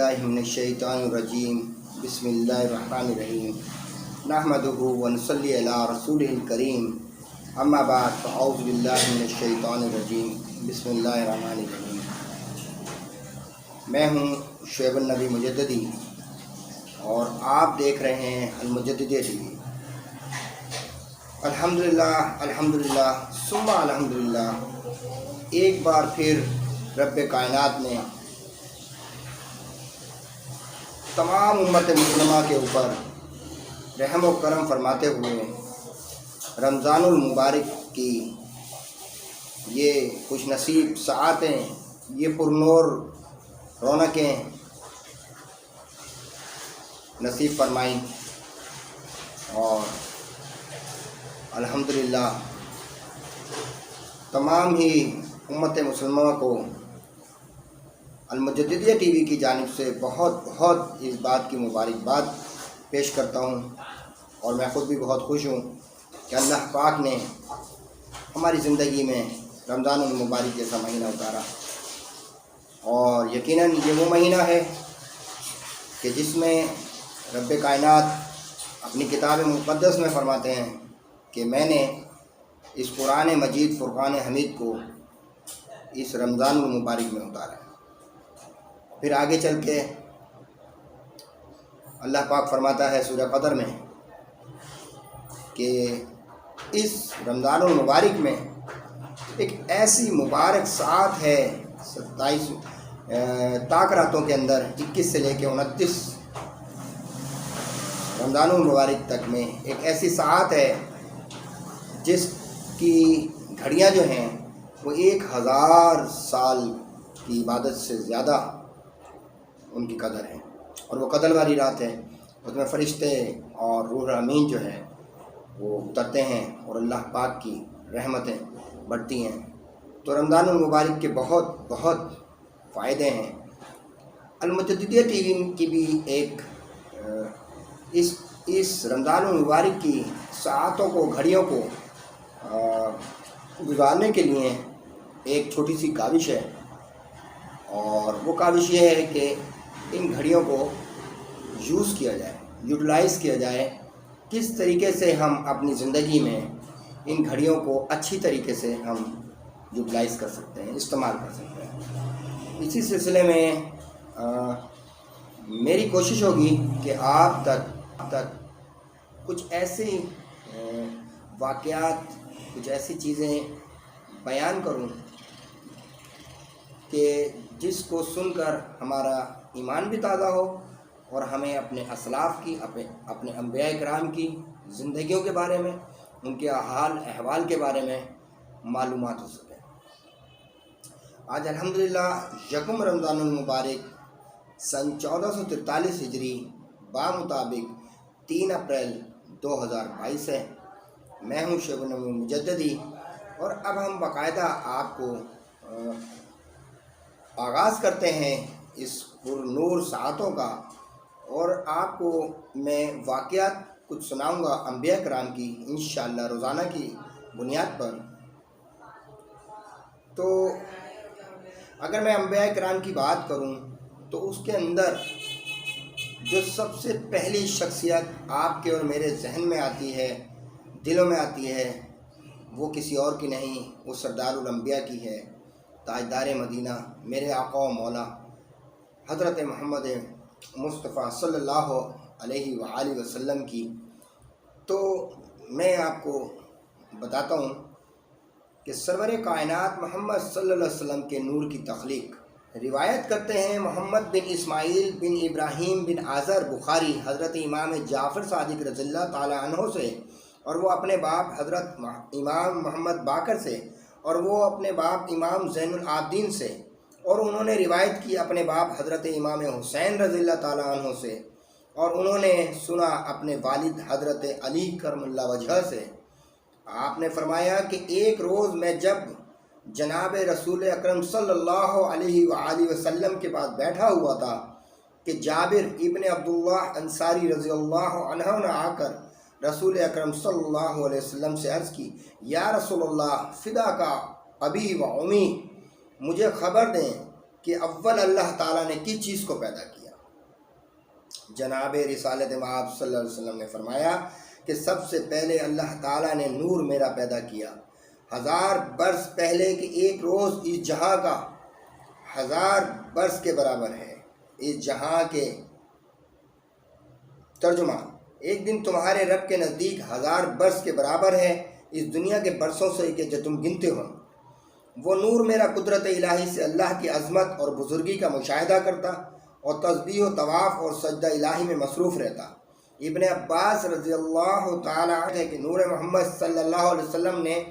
باللہ من الشیطان الرجیم بسم اللہ الرحمن الرحیم نحمدہ ونصلی علی رسولہ الکریم اما بعد فاعوذ باللہ من الشیطان الرجیم بسم اللہ الرحمن الرحیم۔ میں ہوں شعیب النبی مجددی اور آپ دیکھ رہے ہیں المجددیہ ٹی وی۔ الحمدللہ ثم الحمدللہ، ایک بار پھر رب کائنات نے تمام امت مسلمہ کے اوپر رحم و کرم فرماتے ہوئے رمضان المبارک کی یہ خوش نصیب ساعتیں، یہ پرنور رونقیں نصیب فرمائیں، اور الحمدللہ تمام ہی امت مسلمہ کو المجددیہ ٹی وی کی جانب سے بہت اس بات کی مبارکباد پیش کرتا ہوں، اور میں خود بھی بہت خوش ہوں کہ اللہ پاک نے ہماری زندگی میں رمضان المبارک جیسا مہینہ اتارا، اور یقیناً یہ وہ مہینہ ہے کہ جس میں رب کائنات اپنی کتاب مقدس میں فرماتے ہیں کہ میں نے اس قرآن مجید فرقان حمید کو اس رمضان المبارک میں اتارا ہے۔ پھر آگے چل کے اللہ پاک فرماتا ہے سورہ قدر میں کہ اس رمضان المبارک میں ایک ایسی مبارک ساعت ہے 27 طاق راتوں کے اندر 21 سے لے کے 29 رمضان المبارک تک میں ایک ایسی ساعت ہے جس کی گھڑیاں جو ہیں وہ 1000 سال کی عبادت سے زیادہ ان کی قدر ہے، اور وہ قدر والی رات ہے۔ اس میں فرشتے اور روح امین جو ہے وہ اترتے ہیں اور اللہ پاک کی رحمتیں بڑھتی ہیں۔ تو رمضان المبارک کے بہت فائدے ہیں۔ المجددیہ ٹی وی کی بھی ایک اس رمضان المبارک کی ساعتوں کو، گھڑیوں کو گزارنے کے لیے ایک چھوٹی سی کاوش ہے، اور وہ کاوش یہ ہے کہ ان گھڑیوں کو یوز کیا جائے، یوٹیلائز کیا جائے، کس طریقے سے ہم اپنی زندگی میں ان گھڑیوں کو اچھی طریقے سے ہم یوٹیلائز کر سکتے ہیں، استعمال کر سکتے ہیں۔ اسی سلسلے میں میری کوشش ہوگی کہ آپ تک کچھ ایسے واقعات، کچھ ایسی چیزیں بیان کروں کہ جس کو سن کر ہمارا ایمان بھی تازہ ہو، اور ہمیں اپنے اسلاف کی، اپنے انبیاء کرام کی زندگیوں کے بارے میں، ان کے حال احوال کے بارے میں معلومات ہو سکے۔ آج الحمدللہ یکم رمضان المبارک سن 1443 ہجری بامطابق 3 اپریل 2022 ہے۔ میں ہوں شعیب النبی مجددی، اور اب ہم باقاعدہ آپ کو آغاز کرتے ہیں اس پر نور ساعتوں کا، اور آپ کو میں واقعات کچھ سناؤں گا انبیاء کرام کی، انشاءاللہ روزانہ کی بنیاد پر۔ تو اگر میں انبیاء کرام کی بات کروں تو اس کے اندر جو سب سے پہلی شخصیت آپ کے اور میرے ذہن میں آتی ہے، دلوں میں آتی ہے، وہ کسی اور کی نہیں، وہ سردار الانبیاء کی ہے، تاجدار مدینہ، میرے آقا و مولا حضرت محمد مصطفیٰ صلی اللہ علیہ وآلہ وسلم کی۔ تو میں آپ کو بتاتا ہوں کہ سرور کائنات محمد صلی اللہ علیہ وسلم کے نور کی تخلیق روایت کرتے ہیں محمد بن اسماعیل بن ابراہیم بن آذر بخاری حضرت امام جعفر صادق رضی اللہ تعالی عنہ سے، اور وہ اپنے باپ حضرت امام محمد باقر سے، اور وہ اپنے باپ امام زین العابدین سے، اور انہوں نے روایت کی اپنے باپ حضرت امام حسین رضی اللہ تعالیٰ عنہ سے، اور انہوں نے سنا اپنے والد حضرت علی کرم اللہ وجہہ سے۔ آپ نے فرمایا کہ ایک روز میں جب جناب رسول اکرم صلی اللہ علیہ وآلہ وسلم کے پاس بیٹھا ہوا تھا کہ جابر ابن عبداللہ انصاری رضی اللہ عنہ نے آ کر رسول اکرم صلی اللہ علیہ وسلم سے عرض کی، یا رسول اللہ فدا کا ابی و امی، مجھے خبر دیں کہ اول اللہ تعالیٰ نے کس چیز کو پیدا کیا۔ جناب رسالت مآب صلی اللہ علیہ وسلم نے فرمایا کہ سب سے پہلے اللہ تعالیٰ نے نور میرا پیدا کیا 1000 برس پہلے کہ ایک روز اس جہاں کا 1000 برس کے برابر ہے۔ اس جہاں کے ترجمہ، ایک دن تمہارے رب کے نزدیک 1000 برس کے برابر ہے اس دنیا کے برسوں سے کہ جو تم گنتے ہو۔ وہ نور میرا قدرت الہی سے اللہ کی عظمت اور بزرگی کا مشاہدہ کرتا اور تسبیح و طواف اور سجدہ الہی میں مصروف رہتا۔ ابن عباس رضی اللہ تعالیٰ عنہ ہے کہ نور محمد صلی اللہ علیہ وسلم نے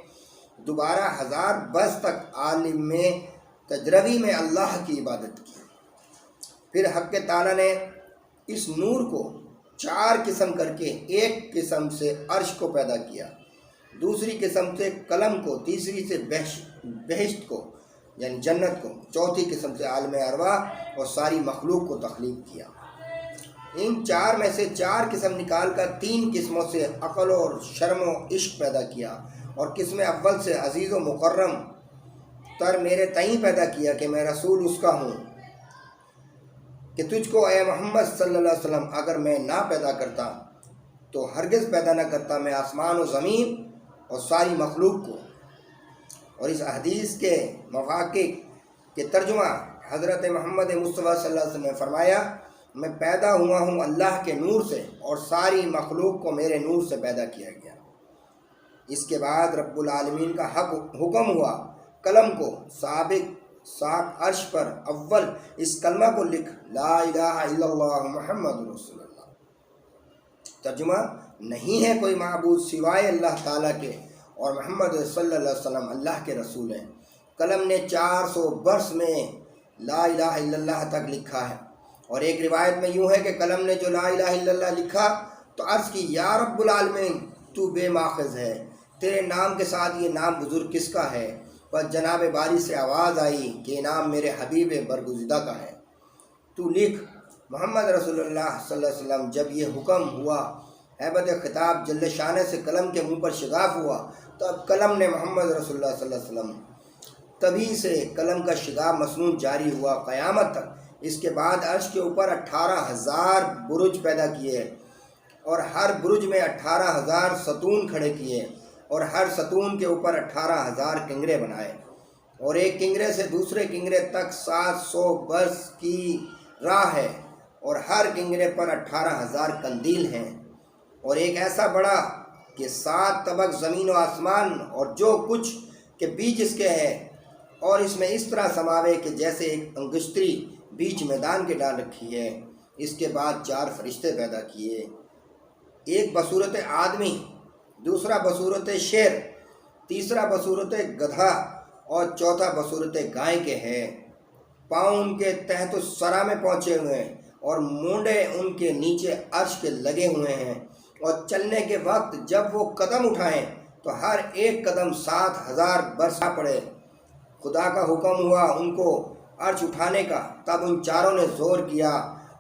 دوبارہ 1000 برس تک عالم میں تجربی میں اللہ کی عبادت کی۔ پھر حق تعالیٰ نے اس نور کو 4 قسم کر کے ایک قسم سے عرش کو پیدا کیا، دوسری قسم سے قلم کو، تیسری سے بہشت کو یعنی جنت کو، چوتھی قسم سے عالم ارواح اور ساری مخلوق کو تخلیق کیا۔ ان 4 میں سے 4 قسم نکال کر 3 قسموں سے عقل اور شرم و عشق پیدا کیا، اور قسم اول سے عزیز و مکرم تر میرے تئیں پیدا کیا کہ میں رسول اس کا ہوں کہ تجھ کو اے محمد صلی اللہ علیہ وسلم اگر میں نہ پیدا کرتا تو ہرگز پیدا نہ کرتا میں آسمان و زمین اور ساری مخلوق کو۔ اور اس حدیث کے مواقع کے ترجمہ حضرت محمد مصطفیٰ صلی اللہ علیہ وسلم نے فرمایا میں پیدا ہوا ہوں اللہ کے نور سے اور ساری مخلوق کو میرے نور سے پیدا کیا گیا۔ اس کے بعد رب العالمین کا حکم ہوا قلم کو سابق عرش پر اول اس کلمہ کو لکھ لا الہ الا اللہ محمد رسول اللہ۔ ترجمہ، نہیں ہے کوئی معبود سوائے اللہ تعالیٰ کے اور محمد صلی اللہ علیہ وسلم اللہ کے رسول ہیں۔ قلم نے 400 برس میں لا الہ الا اللہ تک لکھا ہے، اور ایک روایت میں یوں ہے کہ قلم نے جو لا الہ الا اللہ لکھا تو عرض کی یا رب العالمین تو بے ماخذ ہے، تیرے نام کے ساتھ یہ نام بزرگ کس کا ہے؟ بس جناب باری سے آواز آئی کہ یہ نام میرے حبیب برگزیدہ کا ہے، تو لکھ محمد رسول اللہ صلی اللہ علیہ وسلم۔ جب یہ حکم ہوا ہیبت خطاب جل شانہ سے قلم کے منہ پر شگاف ہوا، تب قلم نے محمد رسول اللہ صلی اللہ علیہ وسلم، تبھی سے قلم کا شگاف مسنون جاری ہوا قیامت تک۔ اس کے بعد عرش کے اوپر 18,000 برج پیدا کیے اور ہر برج میں 18,000 ستون کھڑے کیے، اور ہر ستون کے اوپر 18,000 کنگرے بنائے، اور ایک کنگرے سے دوسرے کنگرے تک 700 برس کی راہ ہے، اور ہر کنگرے پر 18,000 قندیل ہیں، اور ایک ایسا بڑا کہ 7 طبق زمین و آسمان اور جو کچھ کے بیچ اس کے ہے، اور اس میں اس طرح سماوے کہ جیسے ایک انگشتری بیچ میدان کے ڈال رکھی ہے۔ اس کے بعد 4 فرشتے پیدا کیے، ایک بصورت آدمی، دوسرا بصورت شیر، تیسرا بصورت گدھا اور چوتھا بصورت گائے کے ہے۔ پاؤں ان کے تحت الثری میں پہنچے ہوئے ہیں اور مونڈے ان کے نیچے عرش کے لگے ہوئے ہیں، اور چلنے کے وقت جب وہ قدم اٹھائیں تو ہر ایک قدم 7,000 برس پڑے۔ خدا کا حکم ہوا ان کو عرش اٹھانے کا، تب ان چاروں نے زور کیا،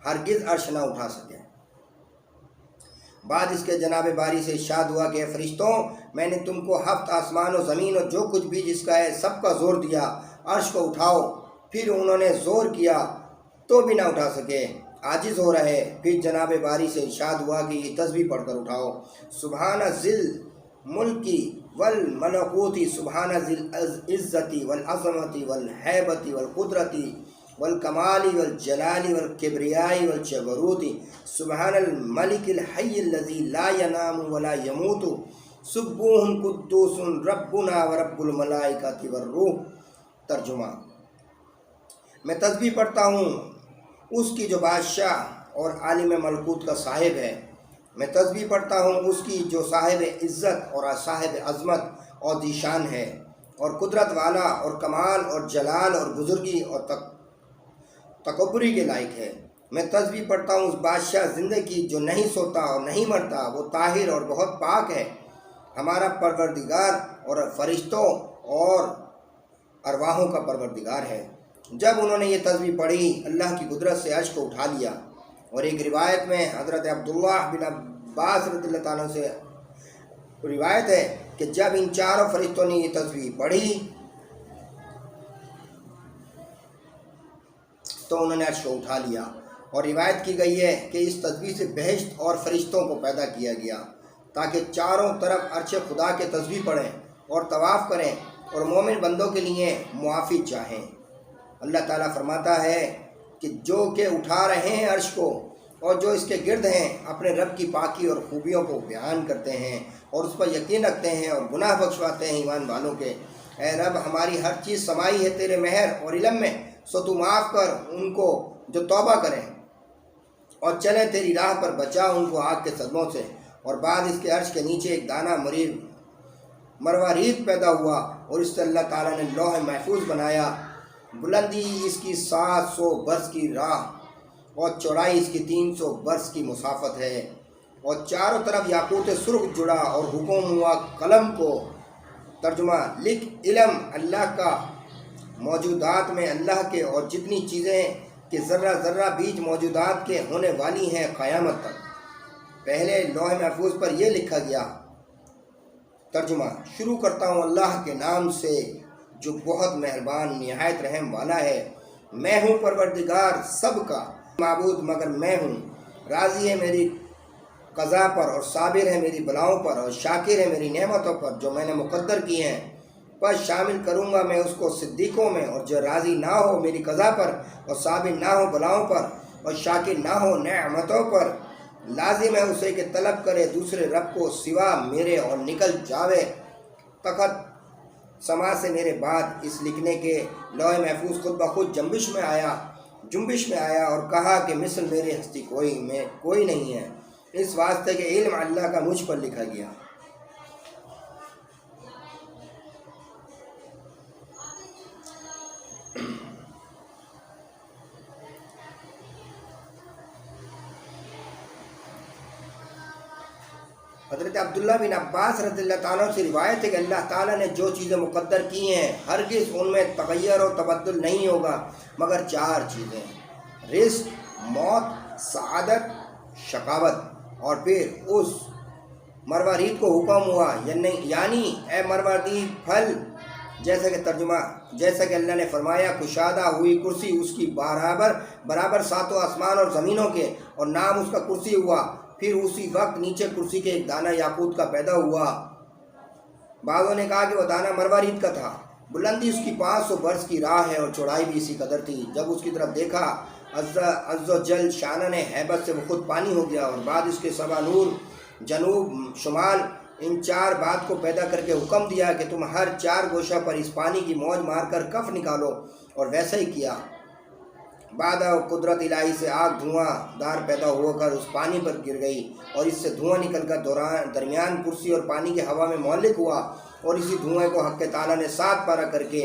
ہرگز عرش نہ اٹھا سکے۔ بعد اس کے جناب باری سے ارشاد ہوا کہ فرشتوں، میں نے تم کو 7 آسمان و زمین اور جو کچھ بھی جس کا ہے سب کا زور دیا، عرش کو اٹھاؤ۔ پھر انہوں نے زور کیا تو بھی نہ اٹھا سکے، عاجز ہو رہے۔ پھر جناب باری سے ارشاد ہوا کہ یہ تسبیح پڑھ کر اٹھاؤ، سبحان ذل ملکی والملکوتی، سبحان ذل عزتی والعظمتی والہیبتی والقدرتی والکمالی والجلالی والکبریائی والجبروتی، سبحان الملک الحی الذی لا ینام ولا یموت، سبوح قدوس ربنا ورب الملائکۃ والروح۔ ترجمہ، میں تسبیح پڑھتا ہوں اس کی جو بادشاہ اور عالم ملکوت کا صاحب ہے، میں تسبیح پڑھتا ہوں اس کی جو صاحب عزت اور صاحب عظمت اور ذیشان ہے، اور قدرت والا اور کمال اور جلال اور بزرگی اور تکبری کے لائق ہے۔ میں تسبیح پڑھتا ہوں اس بادشاہ زندہ کی جو نہیں سوتا اور نہیں مرتا، وہ طاہر اور بہت پاک ہے، ہمارا پروردگار اور فرشتوں اور ارواحوں کا پروردگار ہے۔ جب انہوں نے یہ تسبیح پڑھی، اللہ کی قدرت سے عرش کو اٹھا لیا۔ اور ایک روایت میں حضرت عبداللہ بن عباس رضی اللہ تعالیٰ عنہ سے روایت ہے کہ جب ان چاروں فرشتوں نے یہ تسبیح پڑھی تو انہوں نے عرش کو اٹھا لیا، اور روایت کی گئی ہے کہ اس تسبیح سے بہشت اور فرشتوں کو پیدا کیا گیا تاکہ چاروں طرف عرش خدا کے تسبیح پڑھیں اور طواف کریں اور مومن بندوں کے لیے معافی چاہیں۔ اللہ تعالیٰ فرماتا ہے کہ جو کہ اٹھا رہے ہیں عرش کو اور جو اس کے گرد ہیں اپنے رب کی پاکی اور خوبیوں کو بیان کرتے ہیں اور اس پر یقین رکھتے ہیں اور گناہ بخشواتے ہیں ایمان والوں کے۔ اے رب، ہماری ہر چیز سمائی ہے تیرے مہر اور علم میں، سو تو معاف کر ان کو جو توبہ کریں اور چلیں تیری راہ پر، بچا ان کو آگ کے صدموں سے۔ اور بعد اس کے عرش کے نیچے ایک دانہ مروارید پیدا ہوا اور اس سے اللہ تعالیٰ نے لوح محفوظ بنایا۔ بلندی اس کی 700 برس کی راہ اور چوڑائی اس کی 300 برس کی مسافت ہے، اور چاروں طرف یاقوت سرخ جڑا اور حکم ہوا قلم کو۔ ترجمہ: لکھ علم اللہ کا، موجودات میں اللہ کے، اور جتنی چیزیں کہ ذرہ ذرہ بیچ موجودات کے ہونے والی ہیں قیامت تک، پہلے لوح محفوظ پر یہ لکھا گیا۔ ترجمہ: شروع کرتا ہوں اللہ کے نام سے جو بہت مہربان نہایت رحم والا ہے۔ میں ہوں پروردگار سب کا، معبود مگر میں ہوں۔ راضی ہے میری قضا پر اور صابر ہے میری بلاؤں پر اور شاکر ہے میری نعمتوں پر جو میں نے مقدر کی ہیں۔ پس شامل کروں گا میں اس کو صدیقوں میں، اور جو راضی نہ ہو میری قضا پر اور صابر نہ ہو بلاؤں پر اور شاکر نہ ہو نعمتوں پر، لازم ہے اسے کہ طلب کرے دوسرے رب کو سوا میرے اور نکل جاوے تخت سما سے میرے بعد۔ اس لکھنے کے لوح محفوظ خود بخود جنبش میں آیا اور کہا کہ مثل میری ہستی کوئی نہیں ہے، اس واسطے کہ علم اللہ کا مجھ پر لکھا گیا۔ حضرت عبداللہ بن عباس رضی اللہ تعالیٰ سے روایت ہے کہ اللہ تعالیٰ نے جو چیزیں مقدر کی ہیں ہرگز ان میں تغیر و تبدل نہیں ہوگا مگر 4 چیزیں: رزق، موت، سعادت، شقاوت۔ اور پھر اس مروارید کو حکم ہوا، یعنی اے مروارید پھل، جیسا کہ اللہ نے فرمایا، کشادہ ہوئی کرسی اس کی برابر 7 آسمان اور زمینوں کے، اور نام اس کا کرسی ہوا۔ پھر اسی وقت نیچے کرسی کے ایک دانہ یاقوت کا پیدا ہوا۔ بعضوں نے کہا کہ وہ دانہ مروارید کا تھا۔ بلندی اس کی 500 برس کی راہ ہے اور چوڑائی بھی اسی قدر تھی۔ جب اس کی طرف دیکھا، عز و جل شانہ نے ہیبت سے وہ خود پانی ہو گیا، اور بعد اس کے 7 نور، جنوب، شمال، ان 4 بات کو پیدا کر کے حکم دیا کہ تم ہر 4 گوشہ پر اس پانی کی موج مار کر کف نکالو، اور ویسا ہی کیا۔ بعد قدرت الہی سے آگ دھواں دار پیدا ہو کر اس پانی پر گر گئی، اور اس سے دھواں نکل کر درمیان کرسی اور پانی کی ہوا میں معلق ہوا، اور اسی دھوئیں کو حق تعالیٰ نے 7 پارہ کر کے،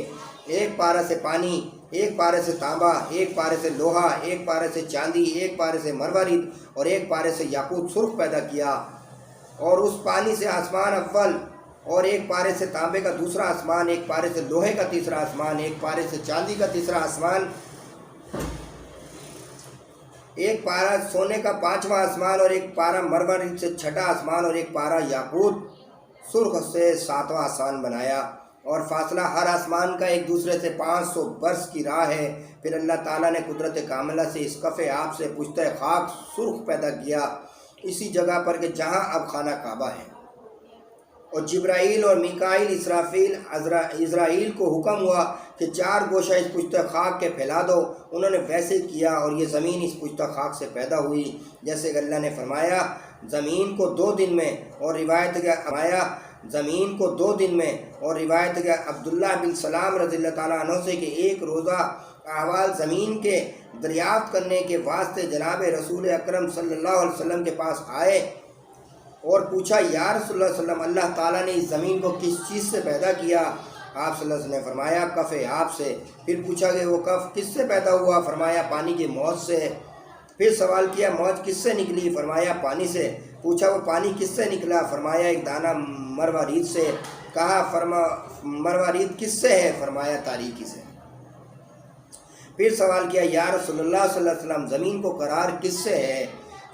ایک پارہ سے پانی، ایک پارے سے تانبا، ایک پارے سے لوہا، ایک پارے سے چاندی، ایک پارے سے مروارید اور ایک پارے سے یاقوت سرخ پیدا کیا۔ اور اس پانی سے آسمان اول، اور ایک پارے سے تانبے کا دوسرا آسمان، ایک پارے سے لوہے کا تیسرا آسمان، ایک پارے سے چاندی کا تیسرا آسمان، ایک پارہ سونے کا 5واں آسمان، اور ایک پارہ مروارید سے 6واں آسمان، اور ایک پارہ یاقوت سرخ سے 7واں آسمان بنایا۔ اور فاصلہ ہر آسمان کا ایک دوسرے سے 500 برس کی راہ ہے۔ پھر اللہ تعالیٰ نے قدرت کاملہ سے اس کف آب سے پشتہ خاک سرخ پیدا کیا، اسی جگہ پر کہ جہاں اب خانہ کعبہ ہے۔ اور جبرائیل اور میکائیل اسرافیل کو حکم ہوا کہ 4 گوشہ اس پشتہ خاک کے پھیلا دو۔ انہوں نے ویسے کیا، اور یہ زمین اس پشتہ خاک سے پیدا ہوئی جیسے کہ اللہ نے فرمایا، زمین کو 2 دن میں، اور روایت کے عبداللہ بن سلام رضی اللہ تعالیٰ عنہ سے کہ ایک روزہ احوال زمین کے دریافت کرنے کے واسطے جناب رسول اکرم صلی اللہ علیہ وسلم کے پاس آئے اور پوچھا، یا رسول اللہ صلی اللہ علیہ وسلم، اللہ تعالیٰ نے اس زمین کو کس چیز سے پیدا کیا؟ آپ صلی اللہ علیہ وسلم نے فرمایا، کف آب سے۔ پھر پوچھا کہ وہ کف کس سے پیدا ہوا؟ فرمایا، پانی کی موج سے۔ پھر سوال کیا، موج کس سے نکلی؟ فرمایا، پانی سے۔ پوچھا، وہ پانی کس سے نکلا؟ فرمایا، ایک دانہ مروارید سے۔ کہا، مروارید کس سے ہے؟ فرمایا، تاریکی سے۔ پھر سوال کیا، یا رسول اللہ صلی اللہ علیہ وسلم، زمین کو قرار کس سے ہے؟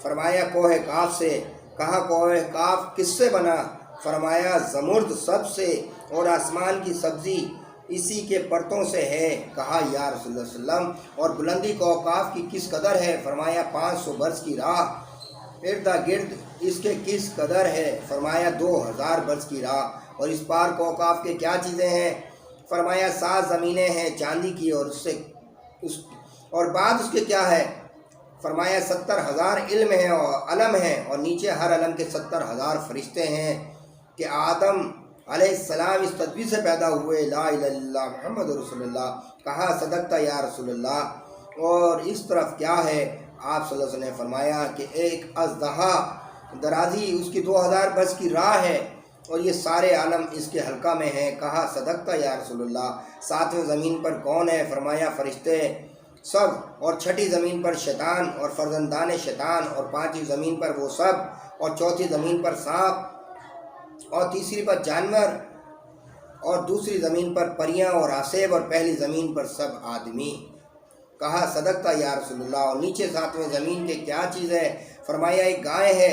فرمایا، کوہ کاف سے۔ کہا، کوہ کاف کس سے بنا؟ فرمایا، زمرد سب سے، اور آسمان کی سبزی اسی کے پرتوں سے ہے۔ کہا یا رسول اللہ صلی اللہ علیہ وسلم، اور بلندی کو اوقاف کی کس قدر ہے؟ فرمایا 500 برس کی راہ۔ اردا گرد اس کے کس قدر ہے؟ فرمایا 2000 برس کی راہ۔ اور اس پار کو اوقاف کے کیا چیزیں ہیں؟ فرمایا 7 زمینیں ہیں چاندی کی، اور بعد اس کے کیا ہے؟ فرمایا 70,000 علم ہیں اور علم ہیں، اور نیچے ہر علم کے 70,000 فرشتے ہیں کہ آدم علیہ السلام اس تدبیر سے پیدا ہوئے، لا الہ الا اللہ محمد رسول اللہ۔ کہا صدقت یا رسول اللہ۔ اور اس طرف کیا ہے؟ آپ صلی اللہ علیہ وسلم نے فرمایا کہ ایک اژدہا درازی اس کی 2000 برس کی راہ ہے، اور یہ سارے عالم اس کے حلقہ میں ہیں۔ کہا صدقت یا رسول اللہ۔ 7ویں زمین پر کون ہے؟ فرمایا فرشتے سب، اور 6ٹھی زمین پر شیطان اور فرزندان شیطان، اور 5ویں زمین پر وہ سب، اور 4تھی زمین پر سانپ، اور تیسری پر جانور، اور دوسری زمین پر پریاں اور آسیب، اور پہلی زمین پر سب آدمی۔ کہا صدقت یا رسول اللہ۔ اور نیچے 7ویں زمین کے کیا چیز ہے؟ فرمایا ایک گائے ہے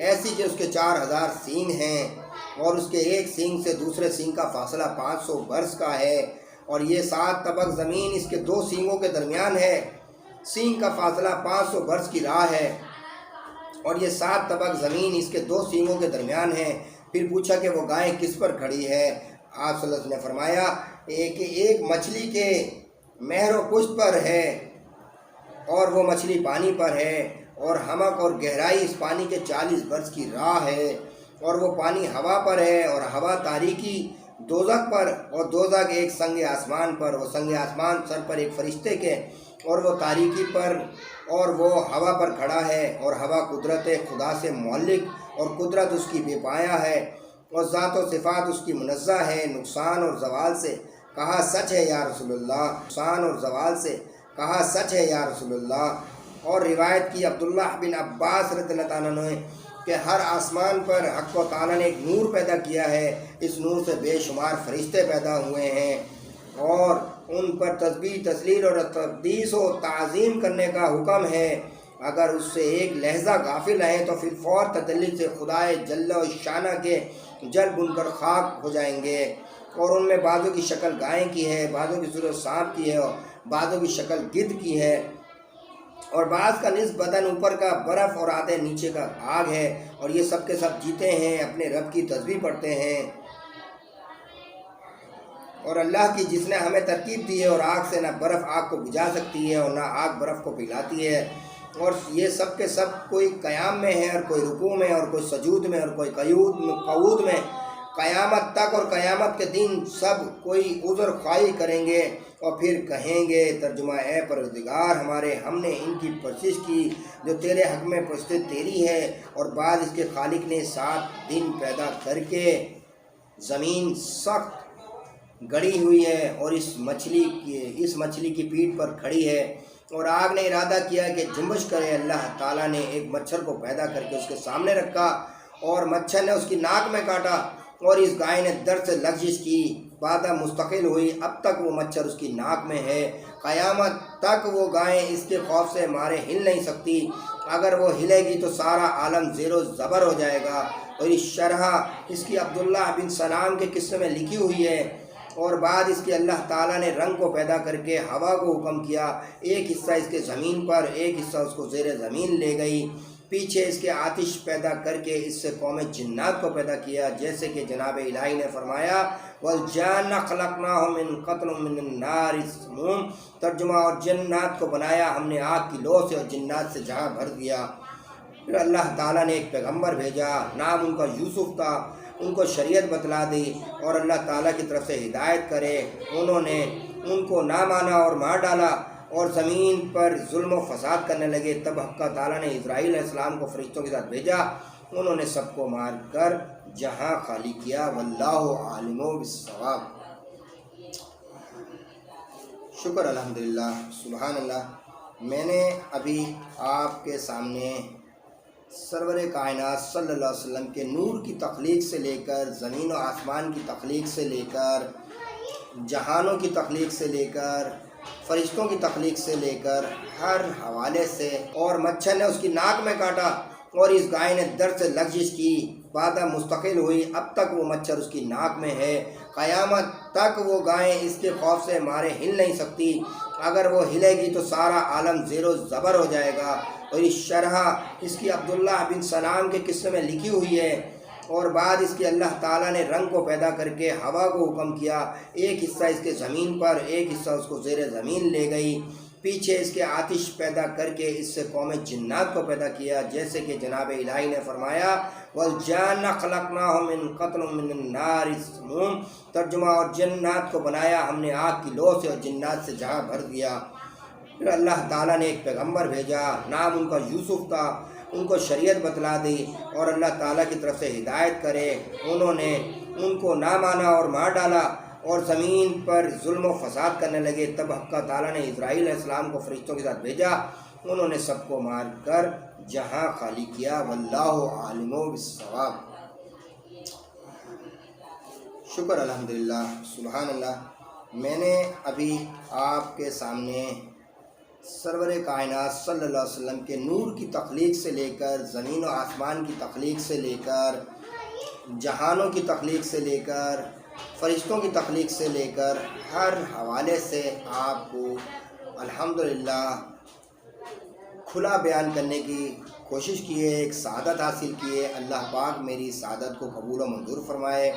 ایسی کہ اس کے 4000 سینگ ہیں، اور اس کے ایک سینگ سے دوسرے سینگ کا فاصلہ 500 برس کا ہے، اور یہ 7 طبق زمین اس کے 2 سینگوں کے درمیان ہے، سینگ کا فاصلہ 500 برس کی راہ ہے، اور یہ 7 طبق زمین اس کے 2 سینگوں کے درمیان ہے۔ پھر پوچھا کہ وہ گائے کس پر کھڑی ہے؟ آپ صلی اللہ علیہ وسلم نے فرمایا ایک مچھلی کے مہر و پشت پر ہے، اور وہ مچھلی پانی پر ہے، اور ہمک اور گہرائی اس پانی کے 40 برس کی راہ ہے، اور وہ پانی ہوا پر ہے، اور ہوا تاریکی دوزخ پر، اور دوزخ ایک سنگ آسمان پر، وہ سنگ آسمان سر پر ایک فرشتے کے، اور وہ تاریکی پر، اور وہ ہوا پر کھڑا ہے، اور ہوا قدرت خدا سے معلق، اور قدرت اس کی بے پایا ہے، اور ذات و صفات اس کی منزہ ہے نقصان اور زوال سے۔ کہا سچ ہے یا رسول اللہ۔ نقصان اور زوال سے۔ کہا سچ ہے یا رسول اللہ۔ اور روایت کی عبداللہ بن عباس رضی اللہ تعالیٰ عنہ کہ ہر آسمان پر حق و تعالیٰ نے ایک نور پیدا کیا ہے، اس نور سے بے شمار فرشتے پیدا ہوئے ہیں، اور ان پر تسبیح تسلیل اور تقدیس و تعظیم کرنے کا حکم ہے۔ اگر اس سے ایک لحظہ غافل ہیں تو پھر فور تدلی سے خدائے جل و شانہ کے جل بن کر خاک ہو جائیں گے، اور ان میں بعضوں کی شکل گائے کی ہے، بعضوں کی صورت سانپ کی ہے، اور بعضوں کی شکل گدھ کی ہے، اور بعض کا نصف بدن اوپر کا برف اور آدھے نیچے کا آگ ہے، اور یہ سب کے سب جیتے ہیں، اپنے رب کی تسبیح پڑھتے ہیں۔ اور اللہ کی جس نے ہمیں ترکیب دی ہے، اور آگ سے نہ برف آگ کو بجھا سکتی ہے، اور نہ آگ برف کو پگھلاتی ہے، اور یہ سب کے سب کوئی قیام میں ہے، اور کوئی رکوع میں، اور کوئی سجود میں، اور کوئی قعود میں، قیامت تک اور قیامت کے دن سب کوئی عذر خواہی کریں گے، اور پھر کہیں گے ترجمہ اے پروردگار ہمارے، ہم نے ان کی پرستش کی جو تیرے حق میں پرستش تیری ہے، اور بعد اس کے خالق نے 7 دن پیدا کر کے زمین سخت گڑی ہوئی ہے، اور اس مچھلی کی پیٹھ پر کھڑی ہے، اور آگ نے ارادہ کیا کہ جنبش کرے۔ اللہ تعالیٰ نے ایک مچھر کو پیدا کر کے اس کے سامنے رکھا، اور مچھر نے اس کی ناک میں کاٹا، اور اس گائے نے درد سے لغزش کی، بعد مستقل ہوئی، اب تک وہ مچھر اس کی ناک میں ہے، قیامت تک وہ گائے اس کے خوف سے مارے ہل نہیں سکتی، اگر وہ ہلے گی تو سارا عالم زیر و زبر ہو جائے گا۔ اور اس شرح اس کی عبداللہ بن سلام کے قصے میں لکھی ہوئی ہے۔ اور بعد اس کے اللہ تعالیٰ نے رنگ کو پیدا کر کے ہوا کو حکم کیا، ایک حصہ اس کے زمین پر، ایک حصہ اس کو زیر زمین لے گئی، پیچھے اس کے آتش پیدا کر کے اس سے قوم جنات کو پیدا کیا، جیسے کہ جناب الہی نے فرمایا والجان خلقناہ من قتل من النار السموم، ترجمہ اور جنات کو بنایا ہم نے آگ کی لو سے، اور جنات سے جہاں بھر دیا۔ پھر اللہ تعالیٰ نے ایک پیغمبر بھیجا، نام ان کا یوسف تھا، ان کو شریعت بتلا دی، اور اللہ تعالیٰ کی طرف سے ہدایت کرے، انہوں نے ان کو نہ مانا اور مار ڈالا، اور زمین پر ظلم و فساد کرنے لگے۔ تب حق تعالیٰ نے اسرائیل علیہ السلام کو فرشتوں کے ساتھ بھیجا، انہوں نے سب کو مار کر جہاں خالی کیا۔ واللہ عالم بالصواب۔ شکر الحمدللہ، سبحان اللہ۔ میں نے ابھی آپ کے سامنے سرور کائنات صلی اللہ علیہ وسلم کے نور کی تخلیق سے لے کر، زمین و آسمان کی تخلیق سے لے کر، جہانوں کی تخلیق سے لے کر، فرشتوں کی تخلیق سے لے کر، ہر حوالے سے، اور مچھر نے اس کی ناک میں کاٹا، اور اس گائے نے درد سے لغزش کی، وعدہ مستقل ہوئی، اب تک وہ مچھر اس کی ناک میں ہے، قیامت تک وہ گائے اس کے خوف سے مارے ہل نہیں سکتی، اگر وہ ہلے گی تو سارا عالم زیر و زبر ہو جائے گا۔ اور اس شرح اس کی عبداللہ بن سلام کے قصے میں لکھی ہوئی ہے۔ اور بعد اس کے اللہ تعالیٰ نے رنگ کو پیدا کر کے ہوا کو حکم کیا، ایک حصہ اس کے زمین پر، ایک حصہ اس کو زیر زمین لے گئی، پیچھے اس کے آتش پیدا کر کے اس سے قوم جنات کو پیدا کیا، جیسے کہ جناب الہی نے فرمایا وَالْجَانَّ خَلَقْنَاهُ مِنْ قَطْرٍ مِّنَ النَّارِ السَّمُومِ، ترجمہ، اور جنات کو بنایا ہم نے آگ کی لو سے اور جنات سے جہاں بھر دیا۔ پھر اللہ تعالیٰ نے ایک پیغمبر بھیجا، نام ان کا یوسف تھا، ان کو شریعت بتلا دی اور اللہ تعالیٰ کی طرف سے ہدایت کرے، انہوں نے ان کو نہ مانا اور مار ڈالا اور زمین پر ظلم و فساد کرنے لگے۔ تب حق تعالیٰ نے اسرائیل علیہ السلام کو فرشتوں کے ساتھ بھیجا، انہوں نے سب کو مار کر جہاں خالی کیا۔ واللہ عالم بالصواب۔ شکر الحمدللہ، سبحان اللہ۔ میں نے ابھی آپ کے سامنے سرور کائنات صلی اللہ علیہ وسلم کے نور کی تخلیق سے لے کر، زمین و آسمان کی تخلیق سے لے کر، جہانوں کی تخلیق سے لے کر، فرشتوں کی تخلیق سے لے کر، ہر حوالے سے آپ کو الحمدللہ کھلا بیان کرنے کی کوشش کی ہے، ایک سعادت حاصل کی ہے۔ اللہ پاک میری سعادت کو قبول و منظور فرمائے۔